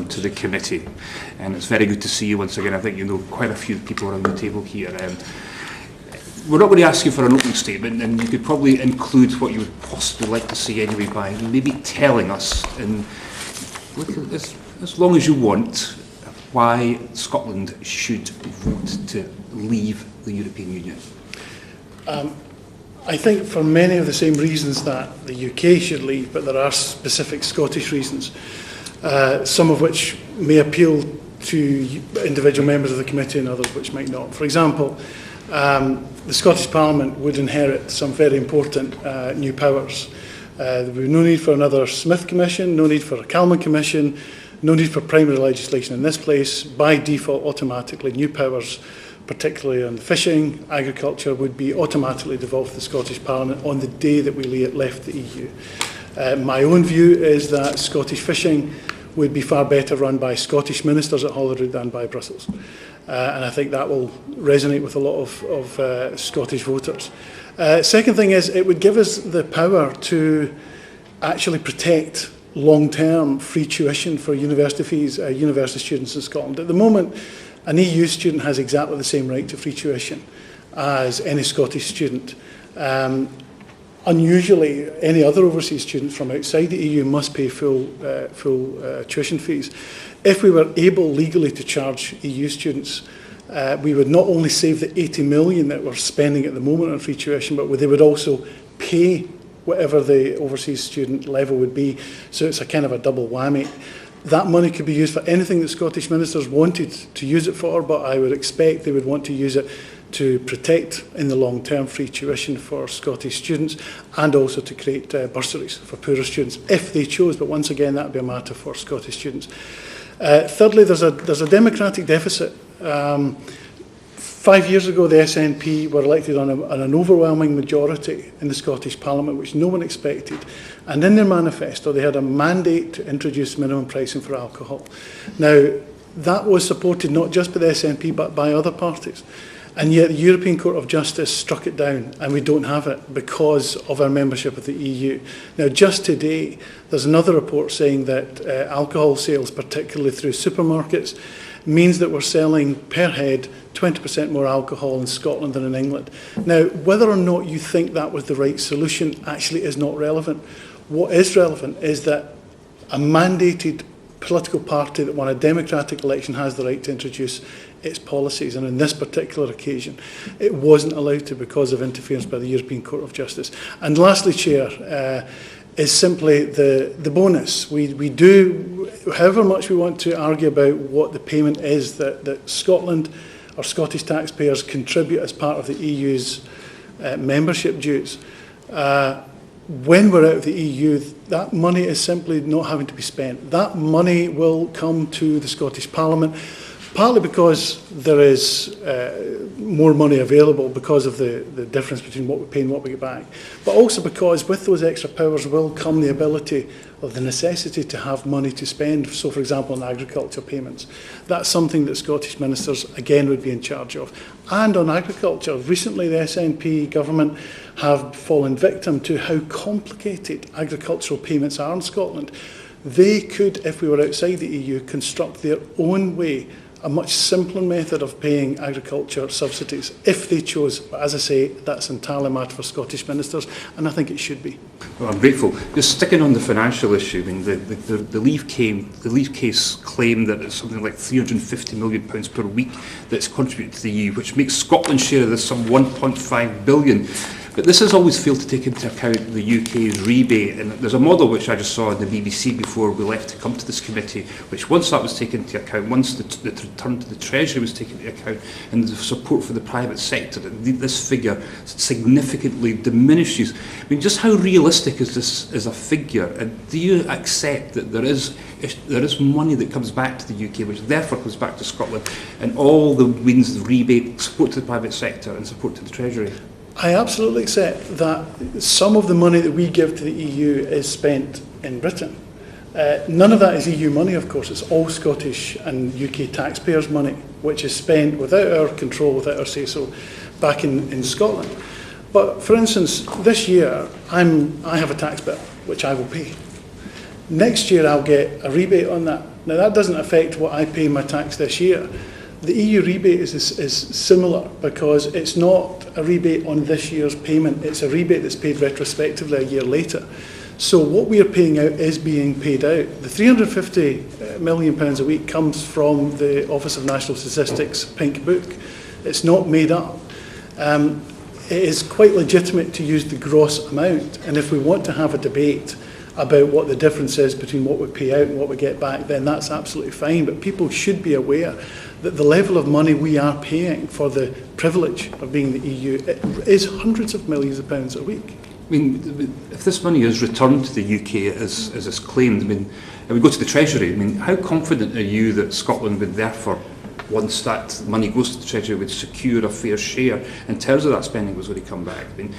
to the committee. And it's very good to see you once again. I think you know quite a few people around the table here. We're not going to ask you for an opening statement, and you could probably include what you would possibly like to see anyway by maybe telling us, in as long as you want, why Scotland should vote to leave the European Union. I think for many of the same reasons that the UK should leave, but there are specific Scottish reasons, some of which may appeal to individual members of the committee and others which might not. For example, the Scottish Parliament would inherit some very important new powers. There would be no need for another Smith Commission, no need for a Calman Commission, no need for primary legislation in this place. By default, automatically, new powers, particularly on fishing, agriculture, would be automatically devolved to the Scottish Parliament on the day that we left the EU. My own view is that Scottish fishing would be far better run by Scottish ministers at Holyrood than by Brussels. And I think that will resonate with a lot of Scottish voters. Second thing is, it would give us the power to actually protect long-term free tuition for university fees, university students in Scotland. At the moment, an EU student has exactly the same right to free tuition as any Scottish student. Unusually, any other overseas students from outside the EU must pay full tuition fees. If we were able legally to charge EU students, we would not only save the 80 million that we're spending at the moment on free tuition, but they would also pay whatever the overseas student level would be. So it's a kind of a double whammy. That money could be used for anything that Scottish ministers wanted to use it for, but I would expect they would want to use it to protect in the long term free tuition for Scottish students, and also to create bursaries for poorer students if they chose, but once again that would be a matter for Scottish students. Thirdly, there's a democratic deficit. 5 years ago, the SNP were elected on an overwhelming majority in the Scottish Parliament, which no one expected. And in their manifesto, they had a mandate to introduce minimum pricing for alcohol. Now, that was supported not just by the SNP, but by other parties. And yet the European Court of Justice struck it down, and we don't have it because of our membership of the EU. Now, just today, there's another report saying that alcohol sales, particularly through supermarkets, means that we're selling per head 20% more alcohol in Scotland than in England. Now, whether or not you think that was the right solution actually is not relevant. What is relevant is that a mandated political party that won a democratic election has the right to introduce its policies, and in this particular occasion it wasn't allowed to because of interference by the European Court of Justice. And lastly, Chair, is simply the bonus. We do, however much we want to argue about what the payment is that Scotland or Scottish taxpayers contribute as part of the EU's membership dues, when we're out of the EU, that money is simply not having to be spent. That money will come to the Scottish Parliament, partly because there is more money available because of the difference between what we pay and what we get back, but also because with those extra powers will come the ability or the necessity to have money to spend. So, for example, on agriculture payments. That's something that Scottish ministers, again, would be in charge of. And on agriculture, recently the SNP government have fallen victim to how complicated agricultural payments are in Scotland. They could, if we were outside the EU, construct their own way, a much simpler method of paying agriculture subsidies if they chose. But as I say, that's entirely a matter for Scottish ministers, and I think it should be. Well, I'm grateful. Just sticking on the financial issue, I mean, the Leave case claimed that it's something like £350 million per week that's contributed to the EU, which makes Scotland's share of this some £1.5 billion. But this has always failed to take into account the UK's rebate, and there's a model which I just saw on the BBC before we left to come to this committee, which once that was taken into account, once the return to the Treasury was taken into account, and the support for the private sector, this figure significantly diminishes. I mean, just how realistic is this as a figure, and do you accept that there is money that comes back to the UK, which therefore comes back to Scotland, and all the means of rebate, support to the private sector and support to the Treasury? I absolutely accept that some of the money that we give to the EU is spent in Britain. None of that is EU money, of course. It's all Scottish and UK taxpayers' money, which is spent without our control, without our say-so, back in Scotland. But for instance, this year, I have a tax bill, which I will pay. Next year, I'll get a rebate on that, Now, that doesn't affect what I pay in my tax this year. The EU rebate is similar because it's not a rebate on this year's payment, it's a rebate that's paid retrospectively a year later. So what we are paying out is being paid out. The £350 million a week comes from the Office of National Statistics Pink Book. It's not made up. It is quite legitimate to use the gross amount, and if we want to have a debate about what the difference is between what we pay out and what we get back, then that's absolutely fine. But people should be aware that the level of money we are paying for the privilege of being the EU is hundreds of millions of pounds a week. I mean, if this money is returned to the UK as is claimed, I mean, and we go to the Treasury, I mean, how confident are you that Scotland would therefore, once that money goes to the Treasury, would secure a fair share in terms of that spending was going to come back? I mean,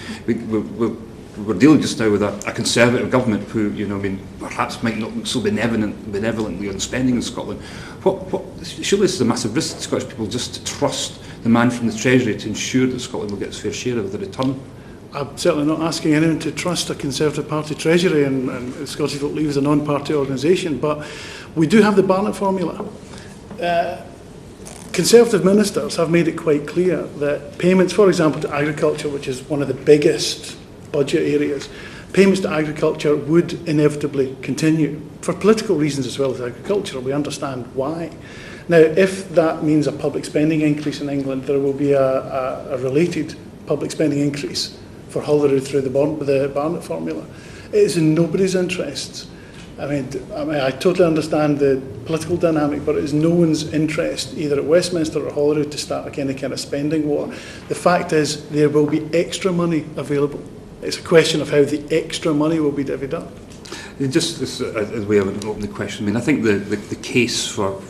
we're dealing just now with a Conservative government who, you know, I mean, perhaps might not look so benevolently on spending in Scotland. Surely this is a massive risk to Scottish people just to trust the man from the Treasury to ensure that Scotland will get its fair share of the return. I'm certainly not asking anyone to trust a Conservative Party Treasury, and Scottish Vote Leave is a non-party organisation, but we do have the Barnett formula. Conservative ministers have made it quite clear that payments, for example, to agriculture, which is one of the biggest budget areas, payments to agriculture would inevitably continue for political reasons as well as agriculture. We understand why. Now, if that means a public spending increase in England, there will be a related public spending increase for Holyrood through the Barnett formula. It is in nobody's interests. I mean, I totally understand the political dynamic, but it is no one's interest, either at Westminster or Holyrood, to start any kind of spending war. The fact is, there will be extra money available. It's a question of how the extra money will be divvied up. Just as we have an opening question, I mean, I think the case for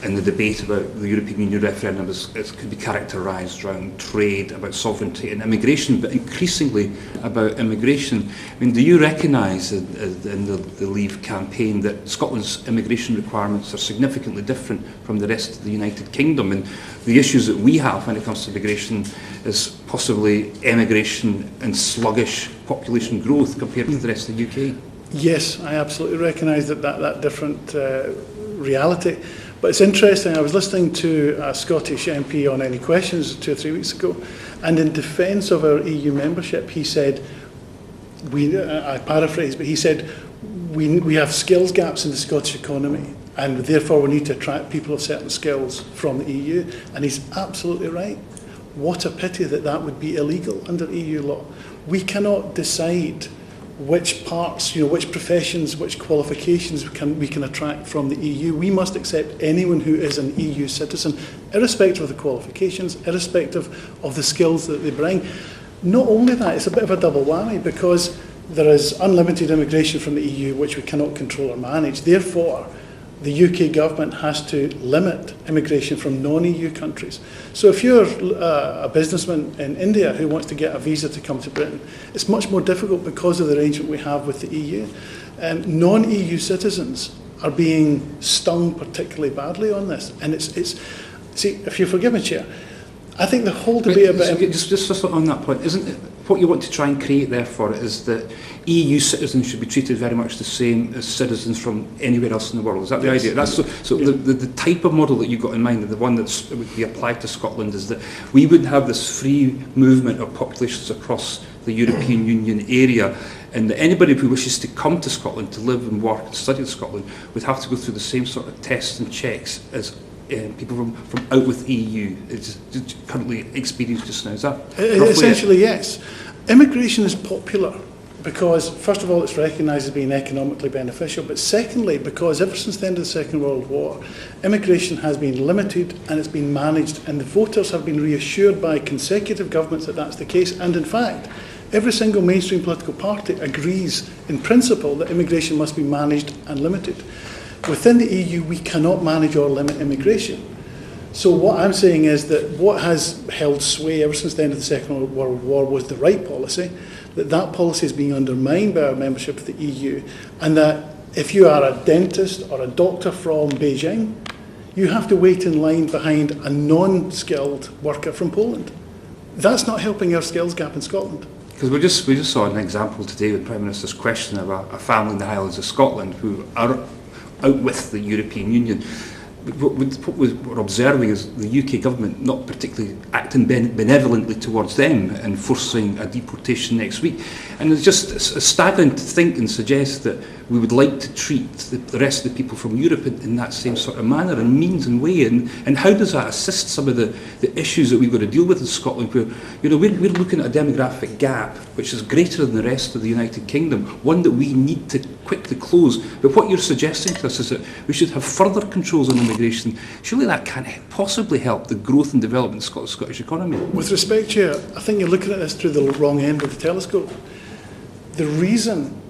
in the debate about the European Union referendum could be characterised around trade, about sovereignty and immigration, but increasingly about immigration. I mean, do you recognise in the Leave campaign that Scotland's immigration requirements are significantly different from the rest of the United Kingdom, and the issues that we have when it comes to immigration is possibly immigration and sluggish population growth compared to the rest of the UK? Yes, I absolutely recognise that different reality. But it's interesting, I was listening to a Scottish MP on Any Questions 2 or 3 weeks ago, and in defence of our EU membership, he said, I paraphrase, but he said, we have skills gaps in the Scottish economy, and therefore we need to attract people of certain skills from the EU. And he's absolutely right. What a pity that would be illegal under EU law. We cannot decide which parts, which professions, which qualifications we can attract from the EU. We must accept anyone who is an EU citizen, irrespective of the qualifications, irrespective of the skills that they bring. Not only that, it's a bit of a double whammy, because there is unlimited immigration from the EU, which we cannot control or manage. Therefore, the UK government has to limit immigration from non-EU countries. So if you're a businessman in India who wants to get a visa to come to Britain, it's much more difficult because of the arrangement we have with the EU. Non-EU citizens are being stung particularly badly on this. And it's see, if you forgive me, Chair, I think the whole debate about... Just on that point, isn't it, what you want to try and create therefore is that EU citizens should be treated very much the same as citizens from anywhere else in the world? Is that the idea? That's the type of model that you've got in mind, and the one that would be applied to Scotland, is that we wouldn't have this free movement of populations across the European Union area, and that anybody who wishes to come to Scotland to live and work and study in Scotland would have to go through the same sort of tests and checks as people from out with EU is currently experienced just now. Is that essentially yes? Immigration is popular because, first of all, it's recognised as being economically beneficial, but secondly, because ever since the end of the Second World War, immigration has been limited and it's been managed, and the voters have been reassured by consecutive governments that that's the case. And in fact, every single mainstream political party agrees in principle that immigration must be managed and limited. Within the EU, we cannot manage or limit immigration. So what I'm saying is that what has held sway ever since the end of the Second World War was the right policy, that policy is being undermined by our membership of the EU, and that if you are a dentist or a doctor from Beijing, you have to wait in line behind a non-skilled worker from Poland. That's not helping our skills gap in Scotland. Because we just saw an example today with Prime Minister's question of a family in the Highlands of Scotland who are out with the European Union. What we're observing is the UK government not particularly acting benevolently towards them and forcing a deportation next week. And it's just staggering to think and suggest that we would like to treat the rest of the people from Europe in that same sort of manner and means and way. And how does that assist some of the issues that we've got to deal with in Scotland, where we're looking at a demographic gap which is greater than the rest of the United Kingdom, one that we need to quickly close. But what you're suggesting to us is that we should have further controls on immigration. Surely that can't possibly help the growth and development of the Scottish economy. With respect, Chair, I think you're looking at this through the wrong end of the telescope. The reason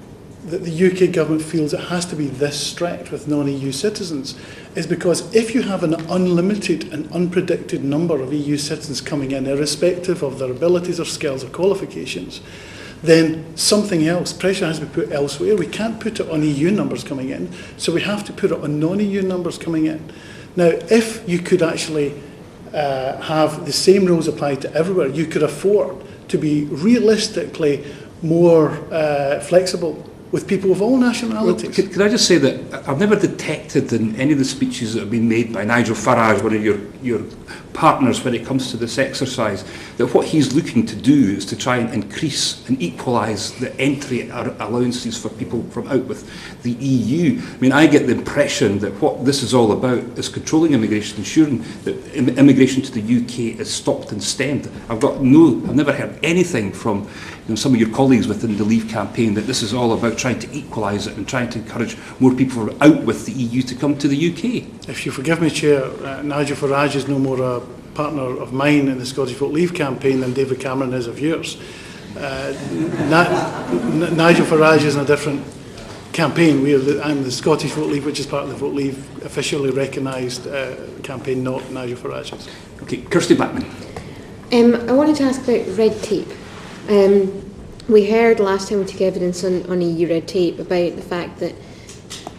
that the UK government feels it has to be this strict with non-EU citizens is because if you have an unlimited and unpredicted number of EU citizens coming in, irrespective of their abilities or skills or qualifications, then something else, pressure has to be put elsewhere. We can't put it on EU numbers coming in, so we have to put it on non-EU numbers coming in. Now, if you could actually have the same rules applied to everywhere, you could afford to be realistically more flexible with people of all nationalities. Well, could I just say that I've never detected in any of the speeches that have been made by Nigel Farage, one of your partners when it comes to this exercise, that what he's looking to do is to try and increase and equalise the entry allowances for people from out with the EU. I mean, I get the impression that what this is all about is controlling immigration, ensuring that immigration to the UK is stopped and stemmed. I've never heard anything from some of your colleagues within the Leave campaign that this is all about trying to equalise it and trying to encourage more people from out with the EU to come to the UK. If you forgive me, Chair, Nigel Farage is no more a partner of mine in the Scottish Vote Leave campaign than David Cameron is of yours. Nigel Farage is in a different campaign. I'm the Scottish Vote Leave, which is part of the Vote Leave officially recognised campaign, not Nigel Farage's. Okay, Kirsty Blackman. I wanted to ask about red tape. We heard last time we took evidence on EU red tape about the fact that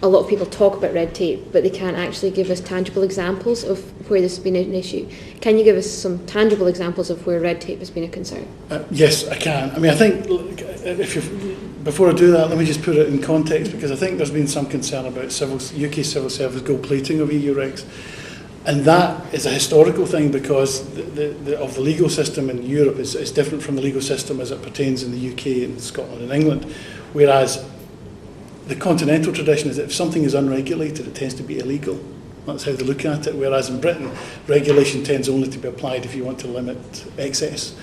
a lot of people talk about red tape, but they can't actually give us tangible examples of where this has been an issue. Can you give us some tangible examples of where red tape has been a concern? Yes, I can. I mean, I think, before I do that, let me just put it in context, because I think there's been some concern about UK civil service gold plating of EU regs. And that is a historical thing because of the legal system in Europe is different from the legal system as it pertains in the UK and Scotland and England. Whereas the continental tradition is that if something is unregulated, it tends to be illegal. That's how they look at it. Whereas in Britain, regulation tends only to be applied if you want to limit excess.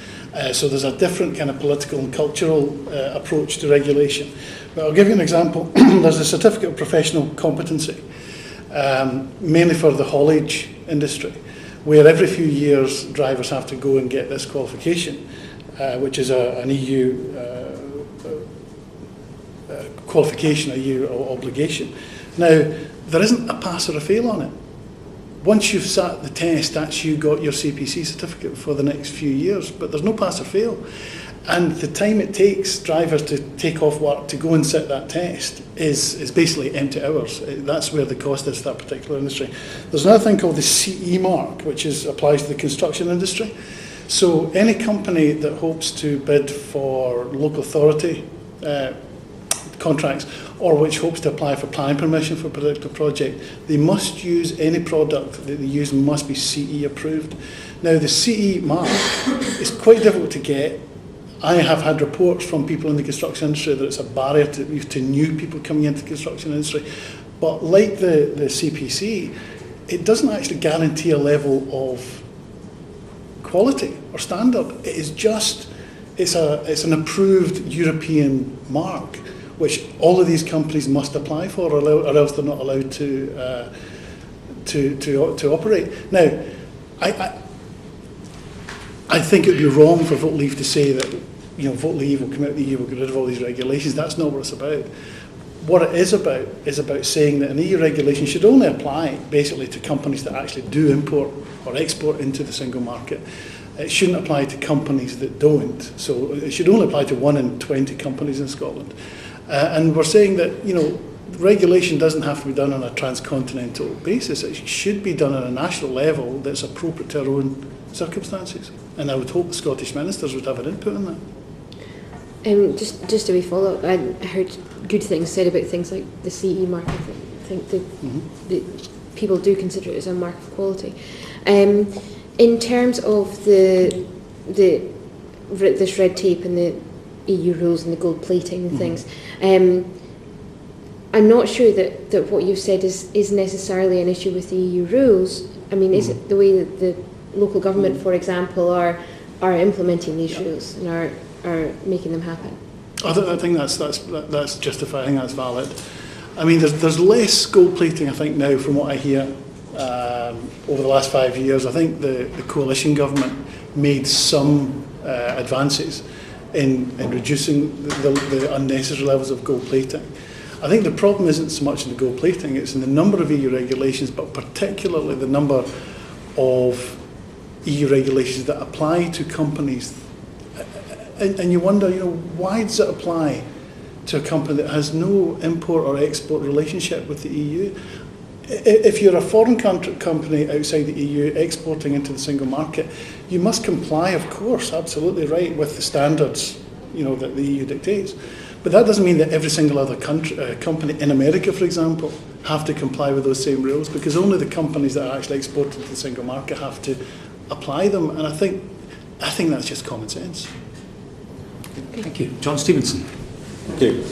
So there's a different kind of political and cultural approach to regulation. But I'll give you an example. There's a certificate of professional competency. Mainly for the haulage industry, where every few years drivers have to go and get this qualification, which is an EU qualification, a EU obligation. Now, there isn't a pass or a fail on it. Once you've sat the test, that's you got your CPC certificate for the next few years, but there's no pass or fail. And the time it takes drivers to take off work to go and sit that test is basically empty hours. That's where the cost is for that particular industry. There's another thing called the CE mark, which applies to the construction industry. So any company that hopes to bid for local authority contracts or which hopes to apply for planning permission for a particular project, they must use any product that they use must be CE approved. Now the CE mark is quite difficult to get. I have had reports from people in the construction industry that it's a barrier to new people coming into the construction industry. But like the CPC, it doesn't actually guarantee a level of quality or standard. It is just, it's an approved European mark, which all of these companies must apply for, or else they're not allowed to operate. Now, I think it would be wrong for Vote Leave to say that Vote Leave will come out of the EU, will get rid of all these regulations. That's not what it's about. What it is about saying that an EU regulation should only apply basically to companies that actually do import or export into the single market. It shouldn't apply to companies that don't. So it should only apply to 1 in 20 companies in Scotland. And we're saying that regulation doesn't have to be done on a transcontinental basis. It should be done on a national level that's appropriate to our own circumstances. And I would hope the Scottish ministers would have an input on that. Just a wee follow-up, I heard good things said about things like the CE mark think the people do consider it as a mark of quality. In terms of this red tape and the EU rules and the gold plating and things, I'm not sure that what you've said is necessarily an issue with the EU rules. I mean, is it the way that the local government, for example, are implementing these rules and are making them happen? I think that's justified. I think that's valid. I mean, there's less gold plating, I think, now from what I hear over the last 5 years. I think the coalition government made some advances in reducing the unnecessary levels of gold plating. I think the problem isn't so much in the gold plating, it's in the number of EU regulations, but particularly the number of EU regulations that apply to companies. And you wonder, why does it apply to a company that has no import or export relationship with the EU? If you're a foreign company outside the EU exporting into the single market, you must comply, of course, absolutely right, with the standards that the EU dictates. But that doesn't mean that every single other company in America, for example, have to comply with those same rules, because only the companies that are actually exported to the single market have to apply them. And I think that's just common sense. Thank you. John Stevenson. Thank you.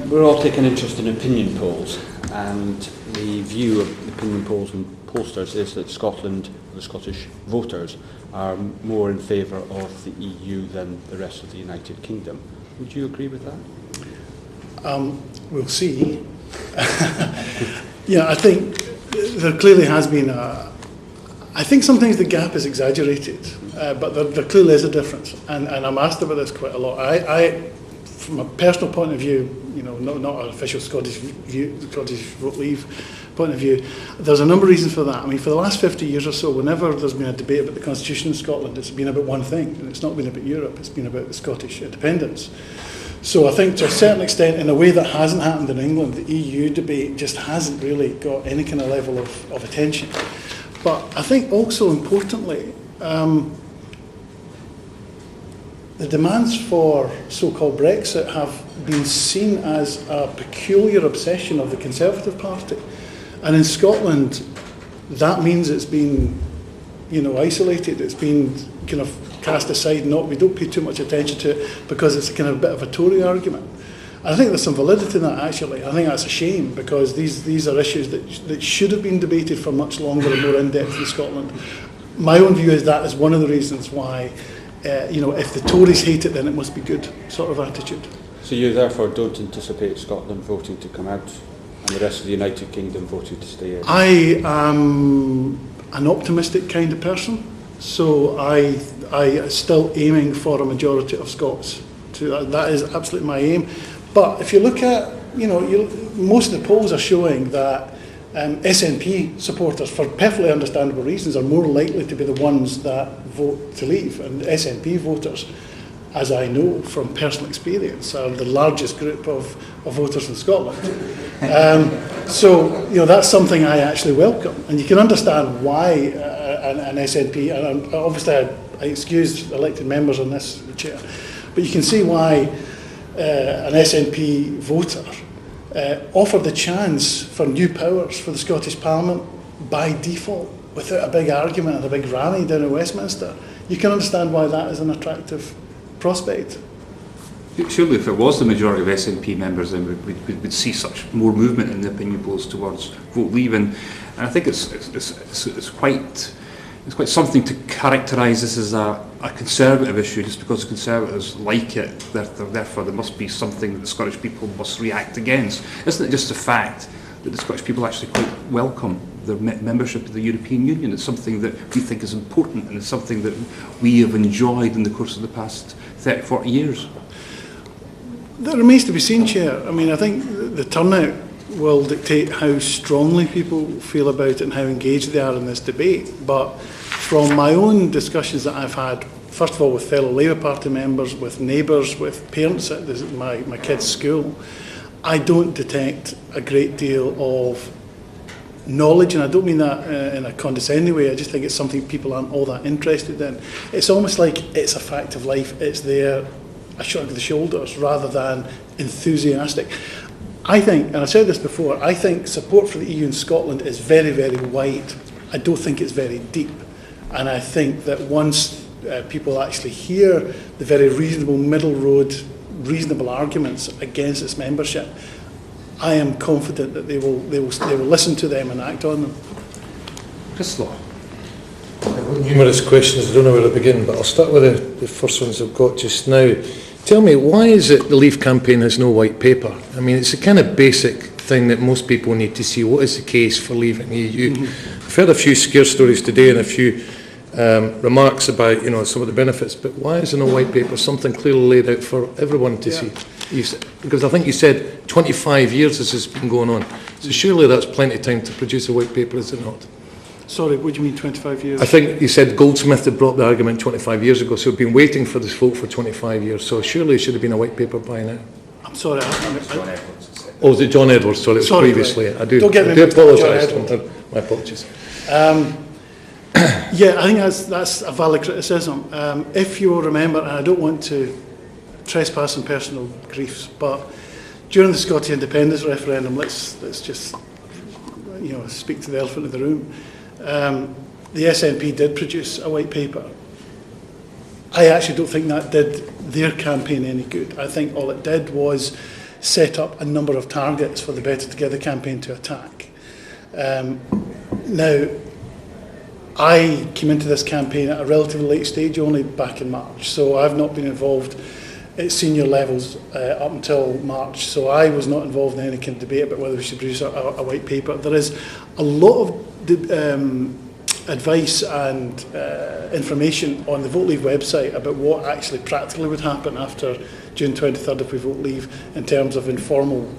We're all taking interest in opinion polls, and the view of opinion polls and pollsters is that Scotland, the Scottish voters, are more in favour of the EU than the rest of the United Kingdom. Would you agree with that? We'll see. I think there clearly has been I think sometimes the gap is exaggerated, but there clearly is a difference, and I'm asked about this quite a lot. I from a personal point of view, not an official Scottish Vote Leave point of view, there's a number of reasons for that. I mean, for the last 50 years or so, whenever there's been a debate about the Constitution of Scotland, it's been about one thing, and it's not been about Europe, it's been about the Scottish independence. So I think to a certain extent, in a way that hasn't happened in England, the EU debate just hasn't really got any kind of level of attention. But I think also importantly, the demands for so-called Brexit have been seen as a peculiar obsession of the Conservative Party. And in Scotland, that means it's been, isolated. It's been kind of cast aside. We don't pay too much attention to it because it's a kind of a bit of a Tory argument. And I think there's some validity in that, actually. I think that's a shame, because these are issues that should have been debated for much longer and more in-depth in Scotland. My own view is that is one of the reasons why, if the Tories hate it, then it must be good sort of attitude. So you therefore don't anticipate Scotland voting to come out and the rest of the United Kingdom voting to stay in? I am an optimistic kind of person, so I still aiming for a majority of Scots. That is absolutely my aim. But if you look at, most of the polls are showing that SNP supporters, for perfectly understandable reasons, are more likely to be the ones that vote to leave. And SNP voters, as I know from personal experience, are the largest group of voters in Scotland. So that's something I actually welcome. And you can understand why an SNP, and obviously I excuse elected members on this, Chair, but you can see why an SNP voter offered the chance for new powers for the Scottish Parliament by default, without a big argument and a big rally down in Westminster. You can understand why that is an attractive prospect. Surely if it was the majority of SNP members, then we'd see such more movement in the opinion polls towards vote leave. And I think it's quite something to characterise this as a Conservative issue, just because Conservatives like it, therefore there must be something that the Scottish people must react against. Isn't it just the fact that the Scottish people actually quite welcome their membership of the European Union? It's something that we think is important, and it's something that we have enjoyed in the course of the past 30, 40 years. That remains to be seen, Chair. I mean, I think the turnout will dictate how strongly people feel about it and how engaged they are in this debate. But from my own discussions that I've had, first of all with fellow Labour Party members, with neighbours, with parents at my kids' school, I don't detect a great deal of knowledge, and I don't mean that in a condescending way. I just think it's something people aren't all that interested in. It's almost like it's a fact of life. It's there, a shrug of the shoulders, rather than enthusiastic. I think, and I've said this before, I think support for the EU in Scotland is very, very wide. I don't think it's very deep. And I think that once people actually hear the very reasonable middle road, reasonable arguments against its membership, I am confident that they will listen to them and act on them. Chris Law. Numerous questions, I don't know where to begin, but I'll start with the first ones I've got just now. Tell me, why is it the Leave campaign has no white paper? I mean, it's a kind of basic thing that most people need to see. What is the case for leaving the EU? I've heard a few scare stories today and a few remarks about, some of the benefits, but why is there no white paper? Something clearly laid out for everyone to see. Because I think you said 25 years this has been going on. So surely that's plenty of time to produce a white paper, is it not? Sorry, what do you mean 25 years? I think you said Goldsmith had brought the argument 25 years ago, so we've been waiting for this vote for 25 years, so surely it should have been a white paper by now. I'm sorry. Oh, was it John Edwards? Sorry, it was sorry, previously. right. I do apologise. My apologies. Yeah, I think that's a valid criticism. If you will remember, and I don't want to trespass on personal griefs, but during the Scottish independence referendum, let's just speak to the elephant in the room. The SNP did produce a white paper. I actually don't think that did their campaign any good. I think all it did was set up a number of targets for the Better Together campaign to attack. Now, I came into this campaign at a relatively late stage, only back in March, so I've not been involved at senior levels up until March, so I was not involved in any kind of debate about whether we should produce a white paper. There is a lot of advice and information on the Vote Leave website about what actually practically would happen after June 23rd if we vote leave, in terms of informal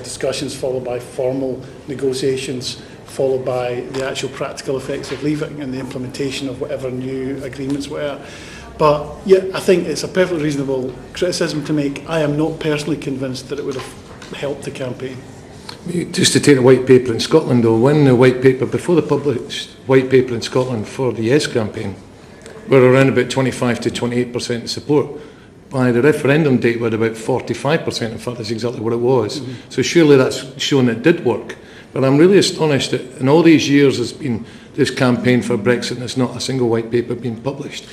discussions followed by formal negotiations, followed by the actual practical effects of leaving and the implementation of whatever new agreements were. But yeah, I think it's a perfectly reasonable criticism to make. I am not personally convinced that it would have helped the campaign. Just to take the white paper in Scotland, though, when the white paper, before the published white paper in Scotland for the Yes campaign, we're around about 25 to 28% support. By the referendum date, we're about 45%, in fact, that's exactly what it was. Mm-hmm. So surely that's shown it did work. But I'm really astonished that in all these years there's been this campaign for Brexit and there's not a single white paper being published.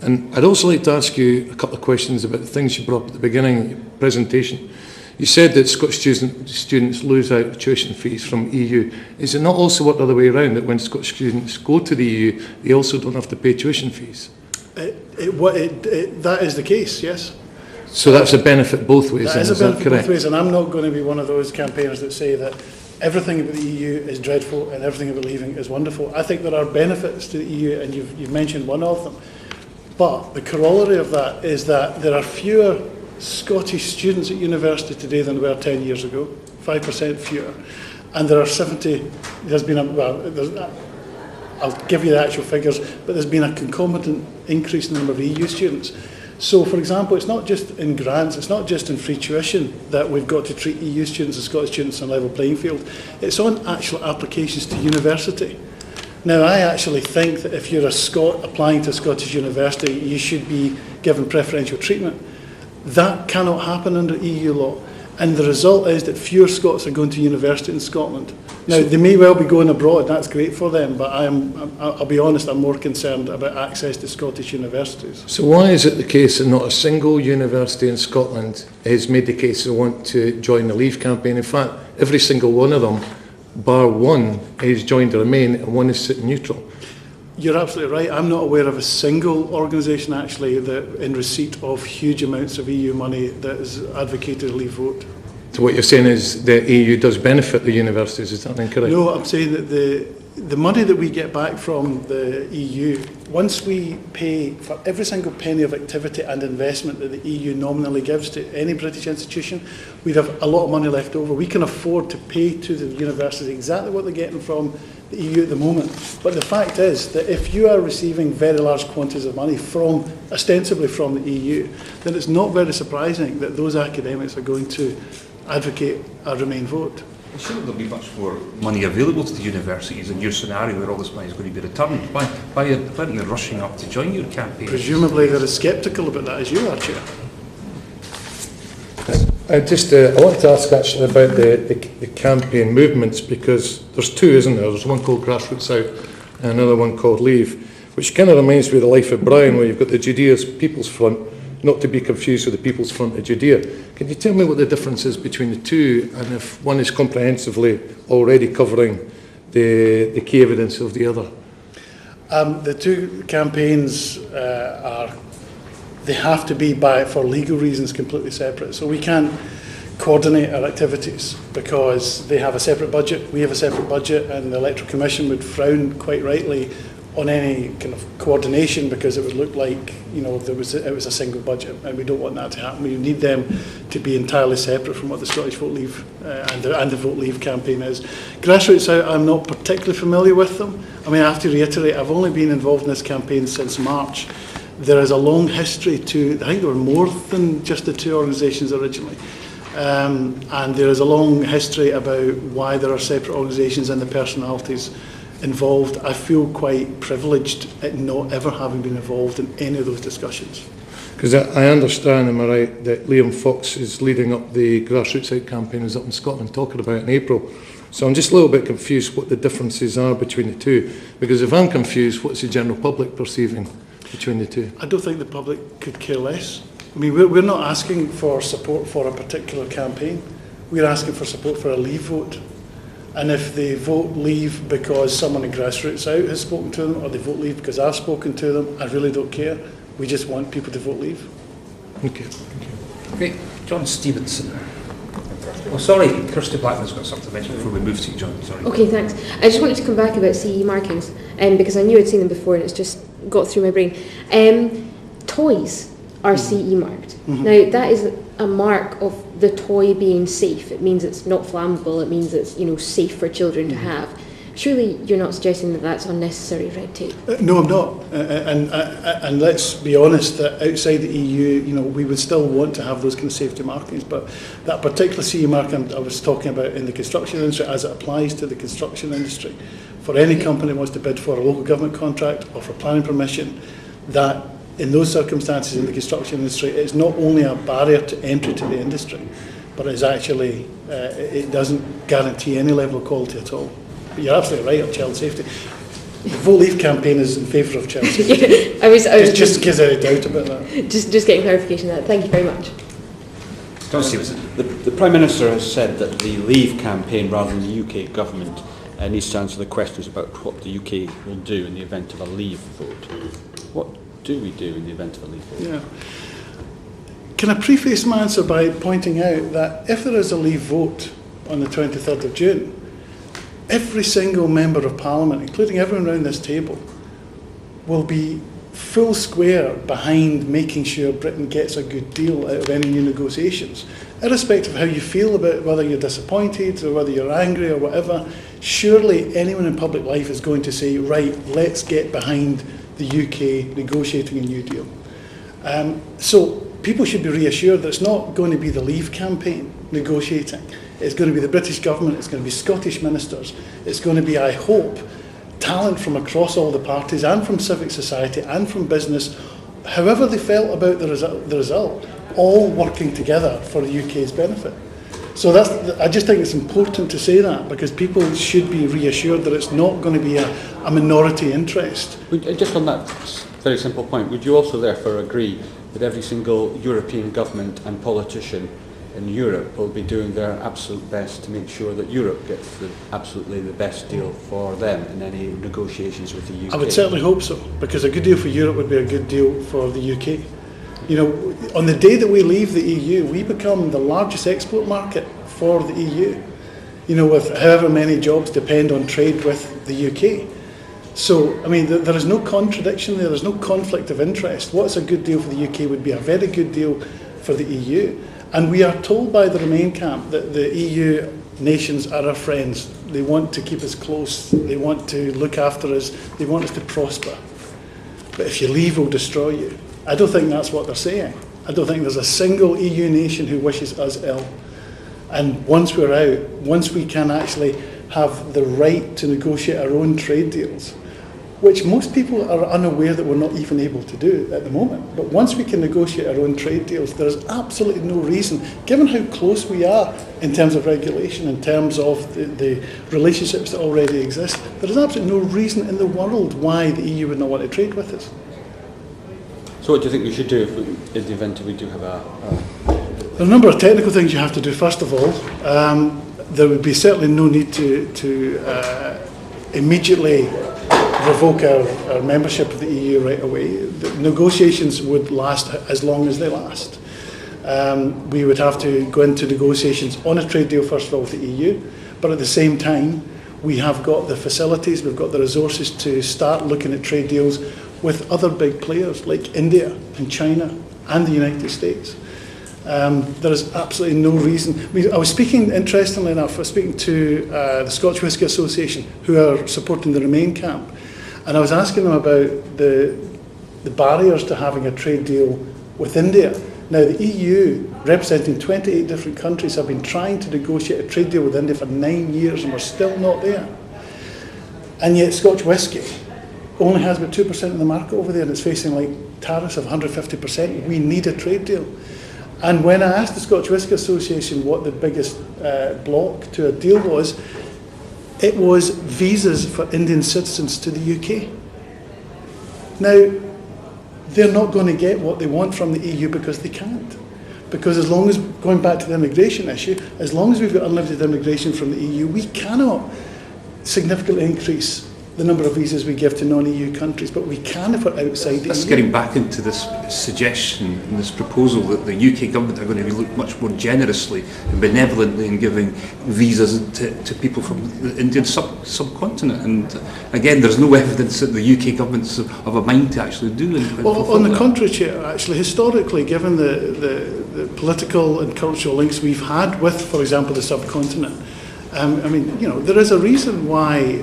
And I'd also like to ask you a couple of questions about the things you brought up at the beginning of your presentation. You said that Scottish students lose out tuition fees from EU. Is it not also worked the other way around, that when Scottish students go to the EU, they also don't have to pay tuition fees? That is the case, yes. So that's a benefit both ways, is that correct? Both ways, and I'm not going to be one of those campaigners that say that everything about the EU is dreadful and everything about leaving is wonderful. I think there are benefits to the EU, and you've mentioned one of them. But the corollary of that is that there are fewer Scottish students at university today than there were 10 years ago, 5% fewer. And there are I'll give you the actual figures, but there's been a concomitant increase in the number of EU students. So, for example, it's not just in grants, it's not just in free tuition that we've got to treat EU students and Scottish students on a level playing field. It's on actual applications to university. Now, I actually think that if you're a Scot applying to a Scottish university, you should be given preferential treatment. That cannot happen under EU law. And the result is that fewer Scots are going to university in Scotland. Now, they may well be going abroad, that's great for them, but I'll be honest, I'm more concerned about access to Scottish universities. So why is it the case that not a single university in Scotland has made the case they want to join the Leave campaign? In fact, every single one of them, bar one, has joined the Remain and one is sitting neutral. You're absolutely right. I'm not aware of a single organisation actually that in receipt of huge amounts of EU money that has advocated a Leave vote. So what you're saying is the EU does benefit the universities, is that incorrect? No, I'm saying that the money that we get back from the EU, once we pay for every single penny of activity and investment that the EU nominally gives to any British institution, we'd have a lot of money left over. We can afford to pay to the universities exactly what they're getting from the EU at the moment. But the fact is that if you are receiving very large quantities of money ostensibly from the EU, then it's not very surprising that those academics are going to advocate a Remain vote. Well, surely there'll be much more money available to the universities in your scenario where all this money is going to be returned. Why aren't they rushing up to join your campaign? Presumably they're as sceptical about that as you are, Chair. I wanted to ask actually about the campaign movements, because there's two, isn't there? There's one called Grassroots South and another one called Leave, which kind of reminds me of the life of Brian, where you've got the Judea's People's Front, not to be confused with the People's Front of Judea. Can you tell me what the difference is between the two, and if one is comprehensively already covering the key evidence of the other? The two campaigns they have to be, for legal reasons, completely separate. So we can't coordinate our activities because they have a separate budget, we have a separate budget, and the Electoral Commission would frown, quite rightly, on any kind of coordination, because it would look like, you know, it was a single budget, and we don't want that to happen. We need them to be entirely separate from what the Scottish Vote Leave and the Vote Leave campaign is. Grassroots Out, I'm not particularly familiar with them. I mean, I have to reiterate, I've only been involved in this campaign since March. There is a long history to, I think there were more than just the two organisations originally. And there is a long history about why there are separate organisations and the personalities involved. I feel quite privileged at not ever having been involved in any of those discussions. Because I understand, am I right, that Liam Fox is leading up the Grassroots Out campaign, is up in Scotland talking about it in April. So I'm just a little bit confused what the differences are between the two. Because if I'm confused, what's the general public perceiving between the two? I don't think the public could care less. I mean, we're not asking for support for a particular campaign. We're asking for support for a Leave vote. And if they vote Leave because someone in Grassroots Out has spoken to them, or they vote Leave because I've spoken to them, I really don't care. We just want people to vote Leave. Okay. Okay, John Stevenson. Oh, sorry, Kirsty Blackman's got something to mention before we move to you, John. Sorry. Okay, thanks. I just wanted to come back about CE markings, because I knew I'd seen them before and it's just got through my brain. Toys are CE marked. Now, that is a mark of the toy being safe. It means it's not flammable. It means it's, you know, safe for children to have. Surely you're not suggesting that that's unnecessary red tape? No, I'm not. And let's be honest, that outside the EU, you know, we would still want to have those kind of safety markings. But that particular CE mark I was talking about in the construction industry, as it applies to the construction industry, for any company that wants to bid for a local government contract or for planning permission, that in those circumstances in the construction industry, it's not only a barrier to entry to the industry, but it's actually, it doesn't guarantee any level of quality at all. But you're absolutely right on child safety. The Vote Leave campaign is in favour of child safety. I was just in case I had a doubt about that. Just getting clarification on that. Thank you very much. John Stevenson. The Prime Minister has said that the Leave campaign, rather than the UK government, needs to answer the questions about what the UK will do in the event of a Leave vote. What do we do in the event of a Leave vote? Yeah. Can I preface my answer by pointing out that if there is a Leave vote on the 23rd of June, every single member of Parliament, including everyone around this table, will be full square behind making sure Britain gets a good deal out of any new negotiations. Irrespective of how you feel about it, whether you're disappointed or whether you're angry or whatever, surely anyone in public life is going to say, right, let's get behind the UK negotiating a new deal. So people should be reassured that it's not going to be the Leave campaign negotiating. It's going to be the British government, it's going to be Scottish ministers, it's going to be, I hope, talent from across all the parties and from civic society and from business, however they felt about the result, all working together for the UK's benefit. So I just think it's important to say that, because people should be reassured that it's not going to be a minority interest. Just on that very simple point, would you also therefore agree that every single European government and politician in Europe will be doing their absolute best to make sure that Europe gets absolutely the best deal for them in any negotiations with the UK? I would certainly hope so, because a good deal for Europe would be a good deal for the UK. You know, on the day that we leave the EU, we become the largest export market for the EU. You know, with however many jobs depend on trade with the UK. So, I mean, there is no contradiction there, there's no conflict of interest. What's a good deal for the UK would be a very good deal for the EU. And we are told by the Remain camp that the EU nations are our friends. They want to keep us close, they want to look after us, they want us to prosper. But if you leave, we'll destroy you. I don't think that's what they're saying. I don't think there's a single EU nation who wishes us ill. And once we're out, once we can actually have the right to negotiate our own trade deals, which most people are unaware that we're not even able to do at the moment. But once we can negotiate our own trade deals, there is absolutely no reason, given how close we are in terms of regulation, in terms of the relationships that already exist, there is absolutely no reason in the world why the EU would not want to trade with us. So what do you think we should do in the event that we do have There are a number of technical things you have to do. First of all, there would be certainly no need to immediately revoke our membership of the EU right away. The negotiations would last as long as they last. We would have to go into negotiations on a trade deal first of all with the EU, but at the same time we have got the facilities, we've got the resources to start looking at trade deals with other big players like India and China and the United States. There is absolutely no reason. I was speaking, interestingly enough, I was speaking to the Scotch Whisky Association, who are supporting the Remain camp, and I was asking them about the barriers to having a trade deal with India. Now, the EU, representing 28 different countries, have been trying to negotiate a trade deal with India for 9 years, and we're still not there. And yet Scotch whisky only has about 2% of the market over there, and it's facing like tariffs of 150%. We need a trade deal. And when I asked the Scotch Whisky Association what the biggest block to a deal was, it was visas for Indian citizens to the UK. Now, they're not going to get what they want from the EU because they can't. Because as long as, going back to the immigration issue, as long as we've got unlimited immigration from the EU, we cannot significantly increase the number of visas we give to non-EU countries, but we can if we're outside the That's EU. getting back into this suggestion and this proposal that the UK government are going to be looked much more generously and benevolently in giving visas to people from the Indian subcontinent. And again, there's no evidence that the UK government's of a mind to actually do anything. Well, on the contrary, Chair, actually, historically, given the political and cultural links we've had with, for example, the subcontinent, I mean, you know, there is a reason why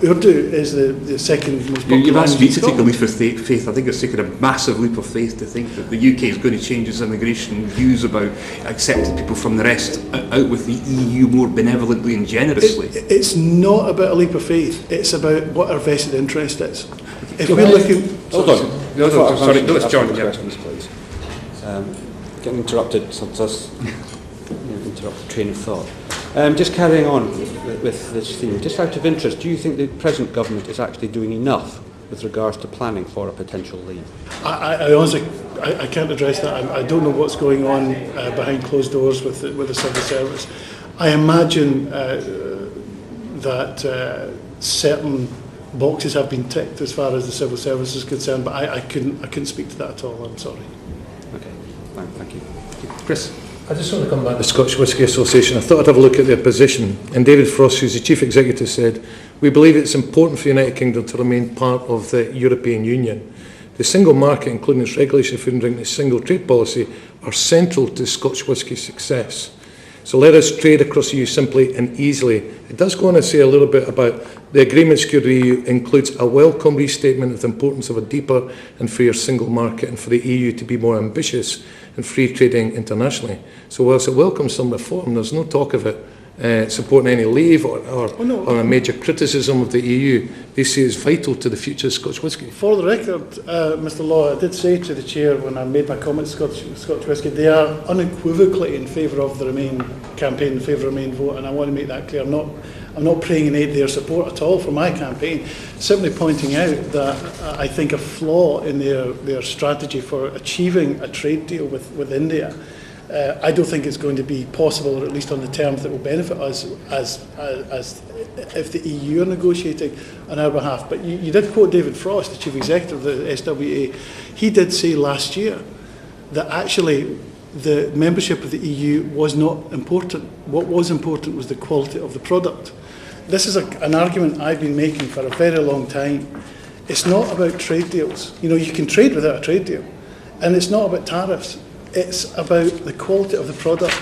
Urdu is the second most popular. You've asked me to take a Scotland. leap of faith. I think it's taken a massive leap of faith to think that the UK is going to change its immigration views about accepting people from the rest out with the EU more benevolently and generously. It's not about a leap of faith. It's about what our vested interest is. If we're looking... Hold on. No, sorry, no, it's John. Yeah. Questions, please. Getting interrupted, so just interrupt the train of thought. Just carrying on with this theme, just out of interest, do you think the present government is actually doing enough with regards to planning for a potential leave? I honestly, I can't address that. I don't know what's going on behind closed doors with the civil service. I imagine that certain boxes have been ticked as far as the civil service is concerned, but I couldn't speak to that at all. I'm sorry. Okay, thank you. Chris? I just want to come back to the Scotch Whisky Association. I thought I'd have a look at their position. And David Frost, who's the Chief Executive, said, "We believe it's important for the United Kingdom to remain part of the European Union. The single market, including its regulation of food and drink and its single trade policy, are central to Scotch whisky's success. So let us trade across the EU simply and easily." It does go on to say a little bit about the agreement secured with the EU includes a welcome restatement of the importance of a deeper and freer single market and for the EU to be more ambitious in free trading internationally. So whilst it welcomes some reform, there's no talk of it supporting any leave or a major criticism of the EU. They say it's vital to the future of Scotch whisky. For the record, Mr Law, I did say to the Chair when I made my comments on Scotch whisky, they are unequivocally in favour of the Remain campaign, in favour of Remain vote, and I want to make that clear. I'm not praying in aid their support at all for my campaign, simply pointing out that I think a flaw in their strategy for achieving a trade deal with India. I don't think it's going to be possible, or at least on the terms that will benefit us as if the EU are negotiating on our behalf. But you did quote David Frost, the Chief Executive of the SWA. He did say last year that actually the membership of the EU was not important. What was important was the quality of the product. This is an argument I've been making for a very long time. It's not about trade deals. You know, you can trade without a trade deal. And it's not about tariffs. It's about the quality of the product.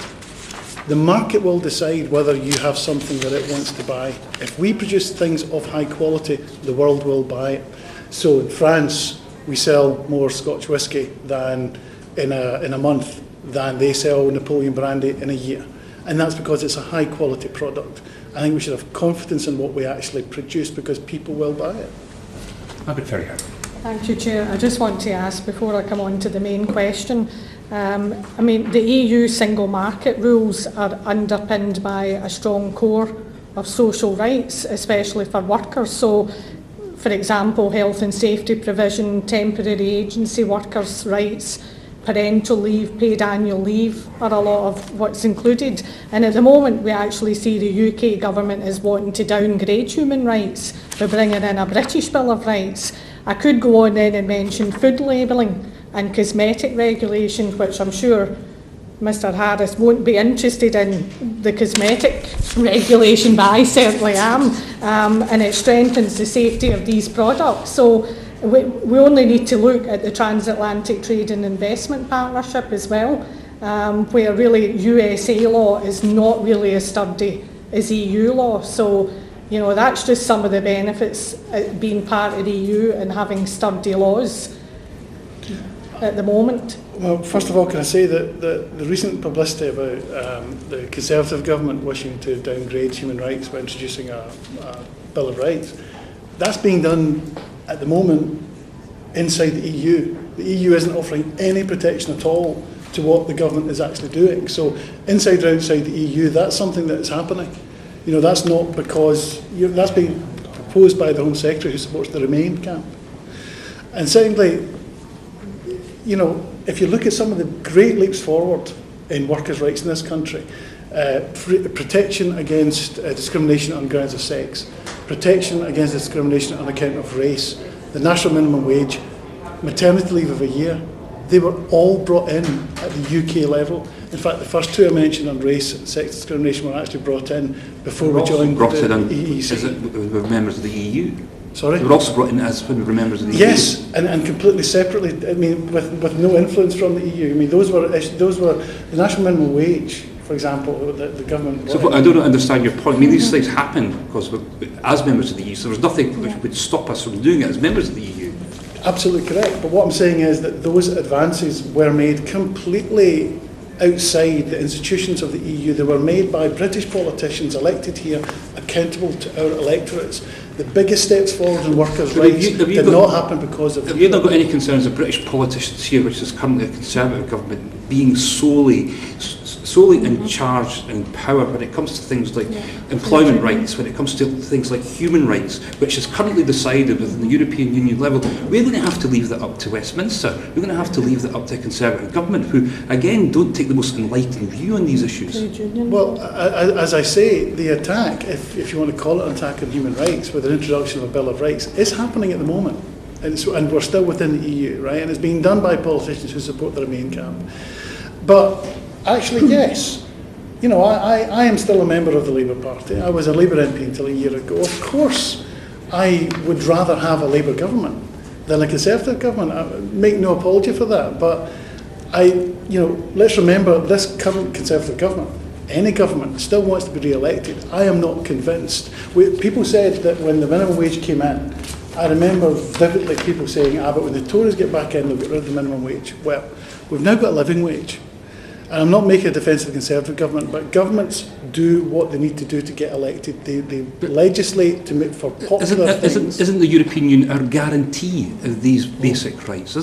The market will decide whether you have something that it wants to buy. If we produce things of high quality, the world will buy it. So in France, we sell more Scotch whisky than in a month than they sell Napoleon brandy in a year. And that's because it's a high quality product. I think we should have confidence in what we actually produce because people will buy it. Margaret Ferryhouse. Thank you, Chair. I just want to ask, before I come on to the main question, I mean, the EU single market rules are underpinned by a strong core of social rights, especially for workers. So, for example, health and safety provision, temporary agency workers' rights, parental leave, paid annual leave are a lot of what's included. And at the moment, we actually see the UK government is wanting to downgrade human rights by bringing in a British Bill of Rights. I could go on then and mention food labelling and cosmetic regulations, which I'm sure Mr Harris won't be interested in the cosmetic regulation, but I certainly am, and it strengthens the safety of these products. So we only need to look at the Transatlantic Trade and Investment Partnership as well, where really USA law is not really as sturdy as EU law. So, you know, that's just some of the benefits being part of the EU and having sturdy laws at the moment. Well, first of all, can I say that the recent publicity about the Conservative government wishing to downgrade human rights by introducing a Bill of Rights, that's being done at the moment inside the EU. The EU isn't offering any protection at all to what the government is actually doing. So inside or outside the EU, that's something that's happening. You know, that's not because, that's being proposed by the Home Secretary who supports the Remain camp. And secondly, you know, if you look at some of the great leaps forward in workers' rights in this country, protection against discrimination on grounds of sex, protection against discrimination on account of race, the national minimum wage, maternity leave of a year, they were all brought in at the UK level. In fact, the first two I mentioned on race and sex discrimination were actually brought in before we joined the EEC. As we were members of the EU. Sorry? They were also brought in as when we were members of the EU. Yes, and completely separately. I mean, with no influence from the EU. I mean, those were the national minimum wage, for example, the government. So I don't understand your point. I mean, these things happen because as members of the EU, so there was nothing which would stop us from doing it as members of the EU. Absolutely correct. But what I'm saying is that those advances were made completely outside the institutions of the EU. They were made by British politicians elected here, accountable to our electorates. The biggest steps forward in workers' rights did not happen because of... Have you not got any concerns of British politicians here, which is currently a Conservative government, being solely in charge and power when it comes to things like employment rights, when it comes to things like human rights, which is currently decided within the European Union level? We're going to have to leave that up to Westminster. We're going to have to leave that up to a Conservative government who, again, don't take the most enlightened view on these issues. Well, as I say, the attack, if you want to call it an attack on human rights, with an introduction of a Bill of Rights, is happening at the moment. And we're still within the EU, right? And it's being done by politicians who support the Remain camp. But actually, yes. You know, I am still a member of the Labour Party. I was a Labour MP until a year ago. Of course, I would rather have a Labour government than a Conservative government. I make no apology for that. But let's remember this current Conservative government, any government, still wants to be re-elected. I am not convinced. People said that when the minimum wage came in, I remember vividly people saying, but when the Tories get back in, they'll get rid of the minimum wage. Well, we've now got a living wage. And I'm not making a defence of the Conservative government, but governments do what they need to do to get elected. They legislate to make for popular things. Isn't the European Union our guarantee of these basic rights?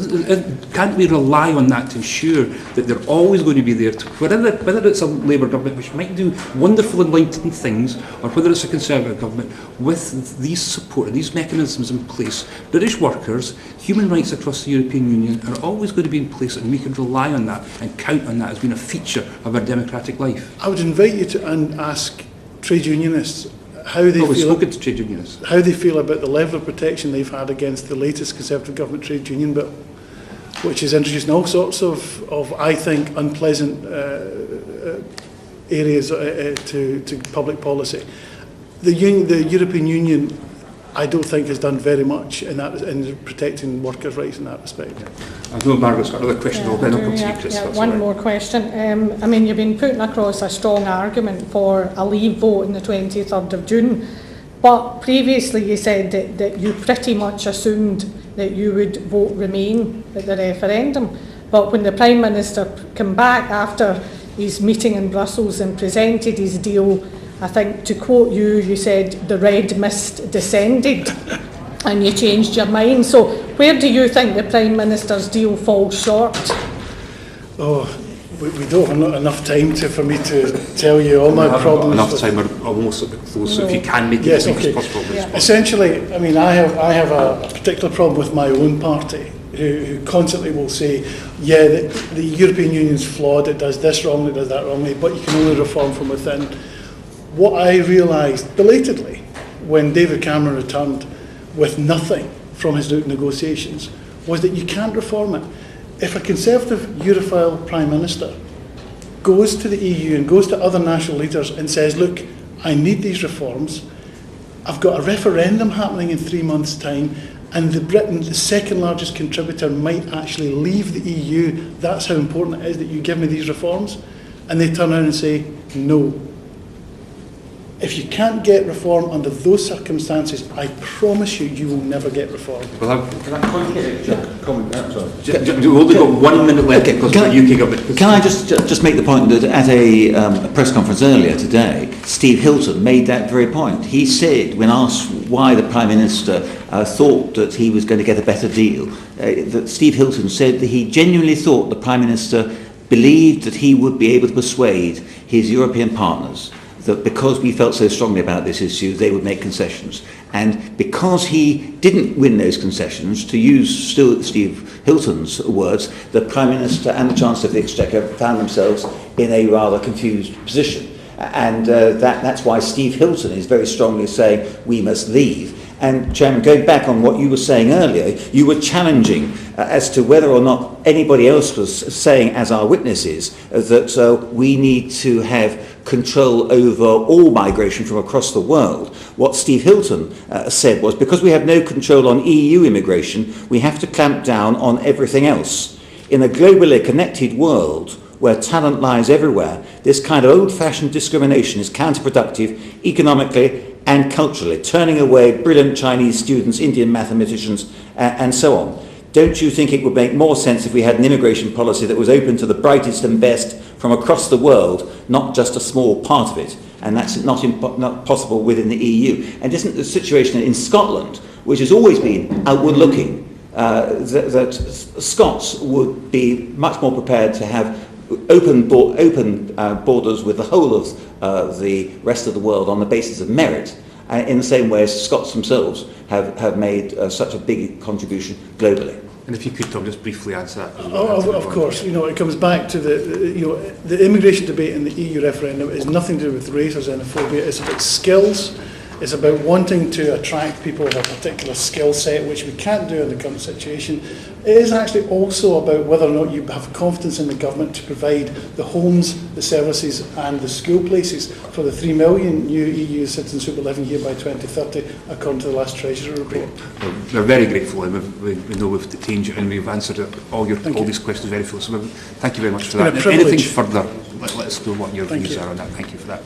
Can't we rely on that to ensure that they're always going to be there, whether it's a Labour government, which might do wonderful enlightened things, or whether it's a Conservative government, with these support and these mechanisms in place, British workers, human rights across the European Union are always going to be in place, and we can rely on that and count on that as being a feature of our democratic life. I would invite you to ask trade unionists how they feel about the level of protection they've had against the latest Conservative government trade union bill, which is introducing all sorts of I think, unpleasant areas to public policy. The European Union, I don't think, has done very much in protecting workers' rights in that respect. I know Margaret's got another question. One more question. I mean, you've been putting across a strong argument for a leave vote on the 23rd of June, but previously you said that you pretty much assumed that you would vote Remain at the referendum. But when the Prime Minister came back after his meeting in Brussels and presented his deal, I think, to quote you, you said, the red mist descended. and you changed your mind. So where do you think the Prime Minister's deal falls short? Oh, we don't have enough time for me to tell you all my problems. Enough time, we're almost at the close, so if you can make it Yes, as okay. possible. Yeah. Essentially, I mean, I have a particular problem with my own party, who constantly will say, yeah, the European Union's flawed, it does this wrongly, it does that wrongly, but you can only reform from within. What I realised belatedly when David Cameron returned with nothing from his negotiations was that you can't reform it. If a Conservative Europhile Prime Minister goes to the EU and goes to other national leaders and says, look, I need these reforms, I've got a referendum happening in 3 months' time, and Britain, the second largest contributor, might actually leave the EU, that's how important it is that you give me these reforms, and they turn around and say, no. If you can't get reform under those circumstances, I promise you, you will never get reform. Well, Can I comment? Sorry. we've only got 1 minute left because Can the UK government. Can I just make the point that at a press conference earlier today, Steve Hilton made that very point. He said, when asked why the Prime Minister thought that he was going to get a better deal, that Steve Hilton said that he genuinely thought the Prime Minister believed that he would be able to persuade his European partners that because we felt so strongly about this issue, they would make concessions. And because he didn't win those concessions, to use Steve Hilton's words, the Prime Minister and the Chancellor of the Exchequer found themselves in a rather confused position. And that's why Steve Hilton is very strongly saying we must leave. And Chairman, going back on what you were saying earlier, you were challenging as to whether or not anybody else was saying, as our witnesses, that we need to have control over all migration from across the world. What Steve Hilton said was, because we have no control on EU immigration, we have to clamp down on everything else. In a globally connected world where talent lies everywhere, this kind of old-fashioned discrimination is counterproductive economically and culturally, turning away brilliant Chinese students, Indian mathematicians, and so on. Don't you think it would make more sense if we had an immigration policy that was open to the brightest and best from across the world, not just a small part of it? And that's not possible within the EU. And isn't the situation in Scotland, which has always been outward-looking, that Scots would be much more prepared to have open borders with the whole of the rest of the world on the basis of merit, in the same way as Scots themselves have made such a big contribution globally? And if you could, Tom, just briefly answer that. Of course, it comes back to the immigration debate in the EU referendum is nothing to do with race or xenophobia. It's about skills. It's about wanting to attract people with a particular skill set, which we can't do in the current situation. It is actually also about whether or not you have confidence in the government to provide the homes, the services and the school places for the 3 million new EU citizens who will be living here by 2030, according to the last Treasury report. We're very grateful, and we know we've detained you and we've answered all these questions very fully. So thank you very much for that. It's been a privilege. Anything further, let us know what your views are on that. Thank you for that.